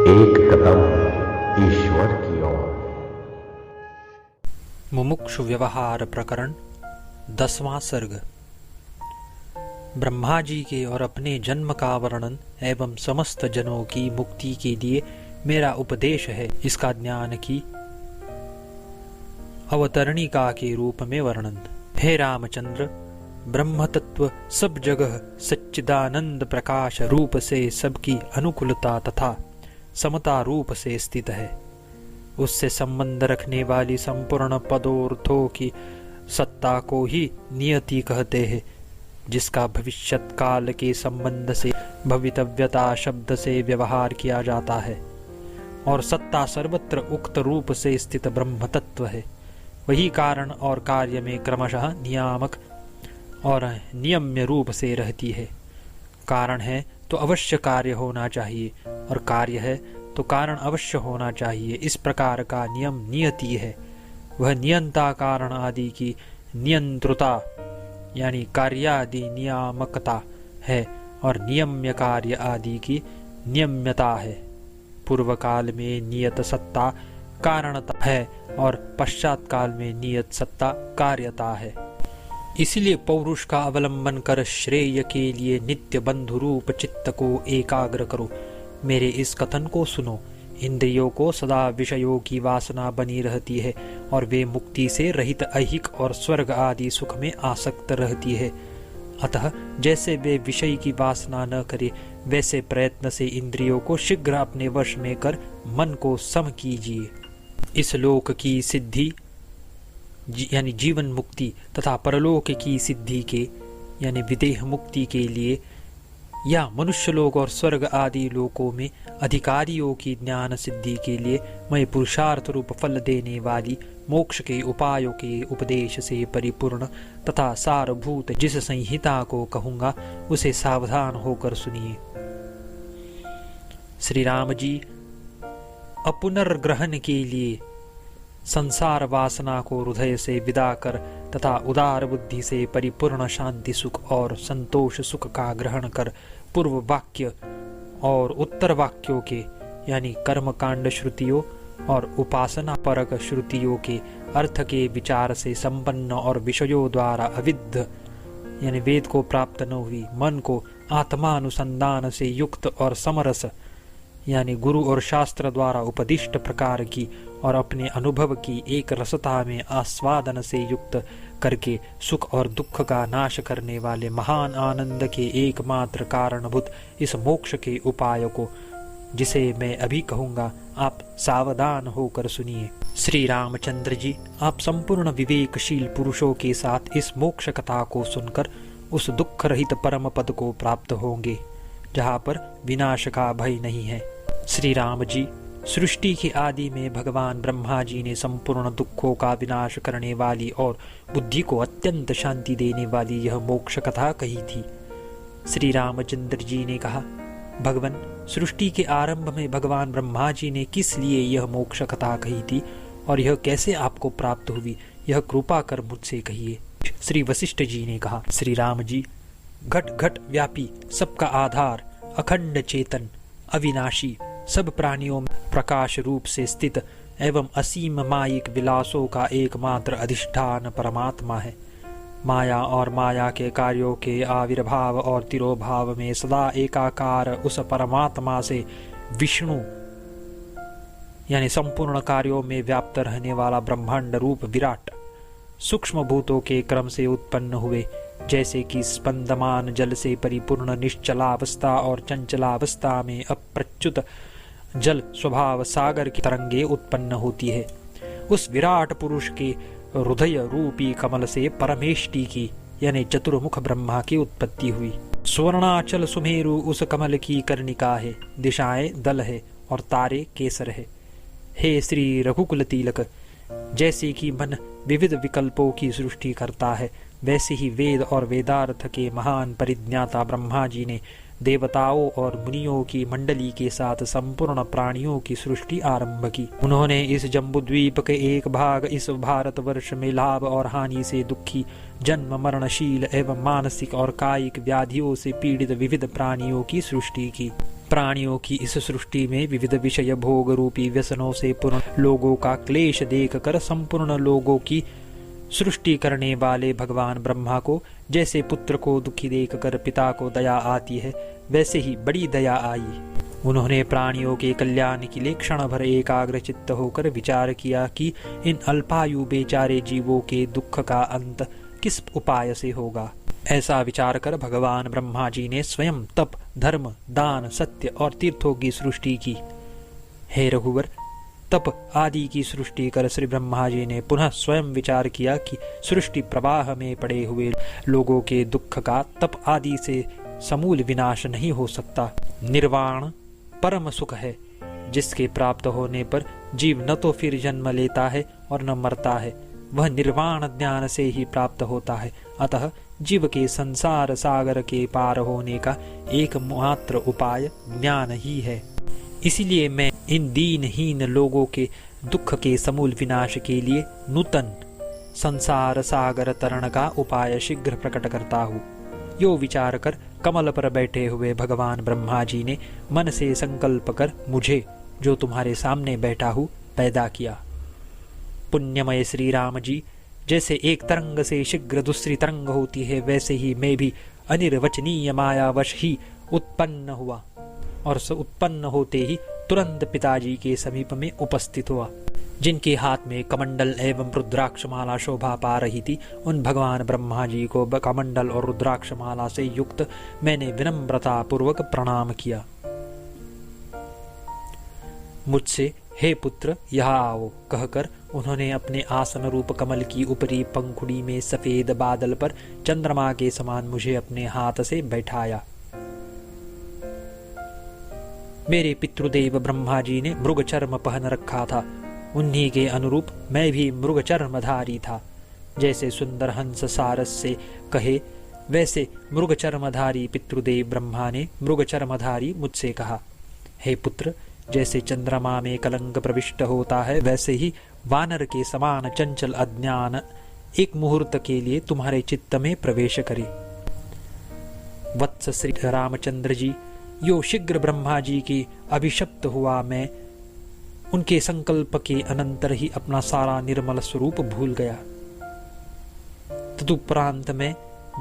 एक कदम ईश्वर की ओर। मुमुक्षु व्यवहार प्रकरण 10वां सर्ग। ब्रह्मा जी के और अपने जन्म का वर्णन एवं समस्त जनों की मुक्ति के लिए मेरा उपदेश है, इसका ज्ञान की अवतरणिका के रूप में वर्णन। हे रामचंद्र, ब्रह्म तत्व सब जगह सच्चिदानंद प्रकाश रूप से सबकी अनुकूलता तथा समता रूप से स्थित है। उससे संबंध रखने वाली संपूर्ण पदार्थों की सत्ता को ही नियति कहते हैं, जिसका भविष्यत काल के संबंध से भवितव्यता शब्द से व्यवहार किया जाता है। और सत्ता सर्वत्र उक्त रूप से स्थित ब्रह्म तत्व है। वही कारण और कार्य में क्रमशः नियामक और नियम्य रूप से रहती है। कारण है तो अवश्य कार्य होना चाहिए, और कार्य है तो कारण अवश्य होना चाहिए। इस प्रकार का नियम नियति है। वह नियंता कारण आदि की नियंत्रता यानी कार्यादि नियामकता है, और नियम्य कार्य आदि की नियम्यता है। पूर्व काल में नियत सत्ता कारणता है, और पश्चात काल में नियत सत्ता कार्यता है। इसलिए पौरुष का अवलंबन कर श्रेय के लिए नित्य बंधु रूप चित्त को एकाग्र करो। मेरे इस कथन को सुनो। इंद्रियों को सदा विषयों की वासना बनी रहती है, और वे मुक्ति से रहित ऐहिक और स्वर्ग आदि सुख में आसक्त रहती है। अतः जैसे वे विषय की वासना न करे, वैसे प्रयत्न से इंद्रियों को शीघ्र अपने वश में कर मन को सम कीजिए। इस लोक की सिद्धि यानी जीवन मुक्ति तथा परलोक की सिद्धि के यानी विदेह मुक्ति के लिए, या मनुष्य लोक और स्वर्ग आदि लोकों में अधिकारियों की ज्ञान सिद्धि के लिए मैं पुरुषार्थ रूप फल देने वाली मोक्ष के उपायों के उपदेश से परिपूर्ण तथा सारभूत जिस संहिता को कहूँगा, उसे सावधान होकर सुनिए। श्री राम जी अपुनर्ग्रहण के लिए संसार वासना को हृदय से विदा कर तथा उदार बुद्धि से परिपूर्ण शांति सुख और संतोष सुख का ग्रहण कर पूर्व वाक्य और उत्तर वाक्यों के यानी कर्मकांड श्रुतियों और उपासना परक श्रुतियों के अर्थ के विचार से संपन्न और विषयों द्वारा अविद्ध यानी वेद को प्राप्त न हुई मन को आत्मानुसंधान से युक्त और समरस यानी गुरु और शास्त्र द्वारा उपदिष्ट प्रकार की और अपने अनुभव की एक रसता में आस्वादन से युक्त करके सुख और दुख का नाश करने वाले महान आनंद के एकमात्र कारणभूत इस मोक्ष के उपाय को, जिसे मैं अभी कहूँगा, आप सावधान होकर सुनिए। श्री रामचंद्र जी, आप संपूर्ण विवेकशील पुरुषों के साथ इस मोक्ष कथा को सुनकर उस दुख रहित परम पद को प्राप्त होंगे, जहाँ पर विनाश का भय नहीं है। श्री राम जी, सृष्टि के आदि में भगवान ब्रह्मा जी ने संपूर्ण दुखों का विनाश करने वाली और बुद्धि को अत्यंत शांति देने वाली यह मोक्ष कथा कही थी। श्री रामचंद्र जी ने कहा, भगवान, सृष्टि के आरंभ में भगवान ब्रह्मा जी ने किस लिए यह मोक्ष कथा कही थी और यह कैसे आपको प्राप्त हुई, यह कृपा कर मुझसे कहिए। श्री वशिष्ठ जी ने कहा, श्री राम जी, घट घट व्यापी, सबका आधार, अखंड चेतन, अविनाशी, सब प्राणियों में प्रकाश रूप से स्थित एवं असीम मायिक विलासों का एकमात्र अधिष्ठान परमात्मा है। माया और माया के कार्यों के आविर्भाव और तिरोभाव में सदा एकाकार उस परमात्मा से विष्णु यानी संपूर्ण कार्यों में व्याप्त रहने वाला ब्रह्मांड रूप विराट सूक्ष्म भूतों के क्रम से उत्पन्न हुए, जैसे कि स्पंदमान जल से परिपूर्ण निश्चलावस्था और चंचलावस्था में अप्रच्युत जल स्वभाव सागर की तरंगे उत्पन्न होती है। उस विराट पुरुष के हृदय रूपी कमल से परमेष्टि की यानी चतुर्मुख ब्रह्मा की उत्पत्ति हुई। स्वर्णाचल सुमेरु उस कमल की कर्णिका है, दिशाएं दल है और तारे केसर है। हे श्री रघुकुल तिलक, जैसे कि मन विविध विकल्पों की सृष्टि करता है, वैसे ही वेद और वेदार्थ के महान परिज्ञाता ब्रह्मा जी ने देवताओं और मुनियों की मंडली के साथ संपूर्ण प्राणियों की सृष्टि आरंभ की। उन्होंने इस जम्बूद्वीप के एक भाग इस भारतवर्ष में लाभ और हानि से दुखी, जन्म मरणशील एवं मानसिक और कायिक व्याधियों से पीड़ित विविध प्राणियों की सृष्टि की। प्राणियों की इस सृष्टि में विविध विषय भोग रूपी व्यसनों से पूर्ण लोगों का क्लेश देखकर संपूर्ण लोगों की सृष्टि करने वाले भगवान ब्रह्मा को जैसे पुत्र को दुखी देखकर पिता को दया आती है, वैसे ही बड़ी दया आई। उन्होंने प्राणियों के कल्याण के लिए क्षण भर एकाग्र चित्त होकर विचार किया कि इन अल्पायु बेचारे जीवों के दुख का अंत किस उपाय से होगा। ऐसा विचार कर भगवान ब्रह्मा जी ने स्वयं तप, धर्म, दान, सत्य और तीर्थों की सृष्टि की। हे रघुवर, तप आदि की सृष्टि कर श्री ब्रह्मा जी ने पुनः स्वयं विचार किया कि सृष्टि प्रवाह में पड़े हुए लोगों के दुख का तप आदि से समूल विनाश नहीं हो सकता। निर्वाण परम सुख है, जिसके प्राप्त होने पर जीव न तो फिर जन्म लेता है और न मरता है, वह निर्वाण ज्ञान से ही प्राप्त होता है। अतः जीव के संसार सागर के पार होने का एकमात्र उपाय ज्ञान ही है। इसलिए मैं इन दीनहीन लोगों के दुख के समूल विनाश के लिए नूतन संसार सागर तरण का उपाय शीघ्र प्रकट करता हूँ। यो विचार कर कमल पर बैठे हुए भगवान ब्रह्मा जी ने मन से संकल्प कर मुझे, जो तुम्हारे सामने बैठा हूँ, पैदा किया। पुण्यमय श्री राम जी, जैसे एक तरंग से शीघ्र दूसरी तरंग होती है, वैसे ही मैं भी अनिर्वचनीय मायावश ही उत्पन्न हुआ और उत्पन्न होते ही तुरंत पिताजी के समीप में उपस्थित हुआ। जिनके हाथ में कमंडल एवं रुद्राक्ष माला शोभा पा रही थी, उन भगवान ब्रह्मा जी को कमंडल और रुद्राक्ष माला से युक्त मैंने विनम्रता पूर्वक प्रणाम किया। मुझसे हे पुत्र यहाँ आओ कहकर उन्होंने अपने आसन रूप कमल की ऊपरी पंखुड़ी में सफेद बादल पर चंद्रमा के समान मुझे अपने हाथ से बैठाया। मेरे पितृदेव ब्रह्मा जी ने मृग चर्म पहन रखा था, उन्हीं के अनुरूप मैं भी मृग चर्मधारी था। जैसे सुंदर हंस सारस से कहे, वैसे मृग चर्मधारी पितृदेव ब्रह्मा ने मृग चर्मधारी मुझसे कहा, हे पुत्र, जैसे चंद्रमा में कलंक प्रविष्ट होता है, वैसे ही वानर के समान चंचल अज्ञान एक मुहूर्त के लिए तुम्हारे चित्त में प्रवेश करे। वत्स श्री रामचंद्र जी, यो शीघ्र ब्रह्मा जी की अभिशप्त हुआ मैं उनके संकल्प के अनंतर ही अपना सारा निर्मल स्वरूप भूल गया। तदुपरांत में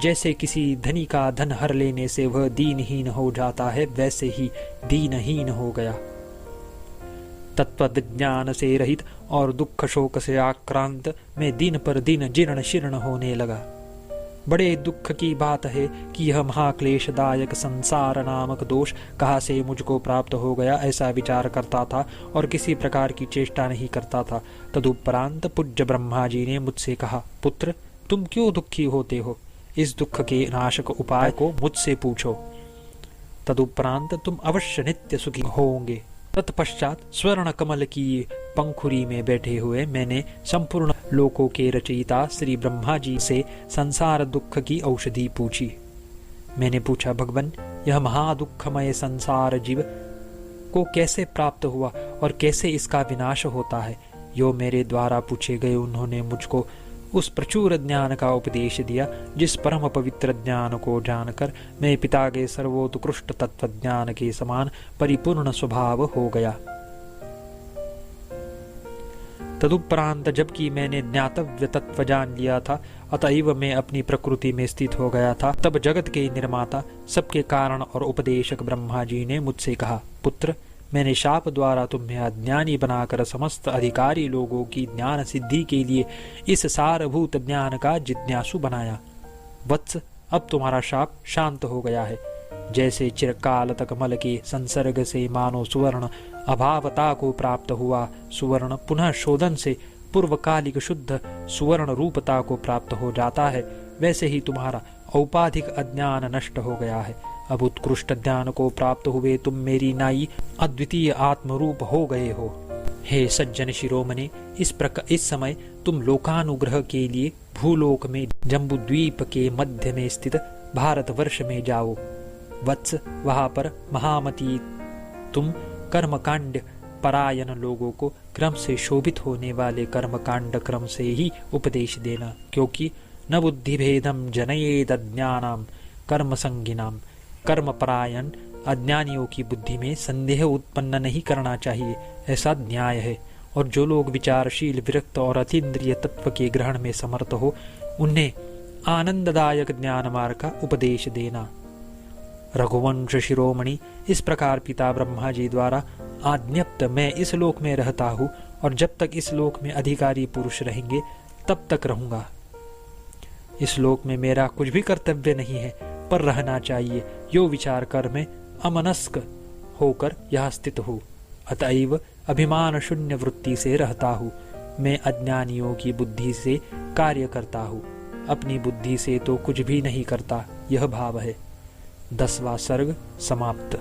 जैसे किसी धनी का धन हर लेने से वह दीनहीन हो जाता है, वैसे ही दीनहीन हो गया। तत्वज्ञान से रहित और दुख शोक से आक्रांत मैं दिन पर दिन जीर्ण शीर्ण होने लगा। बड़े दुख की बात है कि यह महाक्लेशदायक संसार नामक दोष कहाँ से मुझको प्राप्त हो गया, ऐसा विचार करता था और किसी प्रकार की चेष्टा नहीं करता था। तदुपरांत पूज्य ब्रह्मा जी ने मुझसे कहा, पुत्र, तुम क्यों दुखी होते हो? इस दुख के नाशक उपाय को मुझसे पूछो, तदुपरांत तुम अवश्य नित्य सुखी होंगे। तत्पश्चात स्वर्ण कमल की पंखुरी में बैठे हुए मैंने संपूर्ण लोकों के रचयिता श्री ब्रह्मा जी से संसार दुख की औषधि पूछी। मैंने पूछा, भगवान, यह महादुखमय संसार जीव को कैसे प्राप्त हुआ और कैसे इसका विनाश होता है? यो मेरे द्वारा पूछे गए उन्होंने मुझको उस प्रचुर ज्ञान का उपदेश दिया, जिस परम पवित्र ज्ञान को जानकर मैं पिता के सर्वोत्कृष्ट तत्व ज्ञान के समान परिपूर्ण स्वभाव हो गया। तदुपरांत जबकि मैंने ज्ञातव्य तत्व जान लिया था, अतएव मैं अपनी प्रकृति में स्थित हो गया था, तब जगत के निर्माता, सबके कारण और उपदेशक ब्रह्मा जी ने मुझसे कहा, पुत्र, मैंने शाप द्वारा तुम्हें अज्ञानी बनाकर समस्त अधिकारी लोगों की ज्ञान सिद्धि के लिए इस सारभूत ज्ञान का जिज्ञासु बनाया। वत्स, अब तुम्हारा शाप शांत हो गया है। जैसे चिरकाल तक मल के संसर्ग से मानो सुवर्ण अभावता को प्राप्त हुआ सुवर्ण पुनः शोधन से पूर्वकालिक शुद्ध सुवर्ण रूपता को प्राप्त हो जाता है, वैसे ही तुम्हारा औपाधिक अज्ञान नष्ट हो गया है। अब उत्कृष्ट ज्ञान को प्राप्त हुए तुम मेरी नाई अद्वितीय आत्मरूप हो गए हो। हे सज्जन शिरोमणि, इस समय तुम लोकानुग्रह के लिए भूलोक में जम्बूद्वीप के मध्य में स्थित भारतवर्ष में जाओ। वत्स, वहां पर महामती तुम कर्मकांड परायण लोगों को क्रम से शोभित होने वाले कर्मकांड क्रम से ही उपदेश देना, क्योंकि न बुद्धि भेदम जनयेद ज्ञानाम कर्म संगिनाम। कर्मपरायण अज्ञानियों की बुद्धि में संदेह उत्पन्न नहीं करना चाहिए, ऐसा न्याय है। और जो लोग विचारशील, विरक्त और अतीन्द्रिय तत्व के ग्रहण में समर्थ हो, उन्हें आनंददायक ज्ञान मार्ग का उपदेश देना। रघुवंश शिरोमणि, इस प्रकार पिता ब्रह्मा जी द्वारा आज्ञप्त मैं इस लोक में रहता हूँ, और जब तक इस लोक में अधिकारी पुरुष रहेंगे तब तक रहूंगा। इस लोक में मेरा कुछ भी कर्तव्य नहीं है, पर रहना चाहिए, यो विचार कर मैं अमनस्क होकर यहाँ स्थित हूँ। अतएव अभिमान शून्य वृत्ति से रहता हूँ। मैं अज्ञानियों की बुद्धि से कार्य करता हूँ, अपनी बुद्धि से तो कुछ भी नहीं करता, यह भाव है। 10वां सर्ग समाप्त।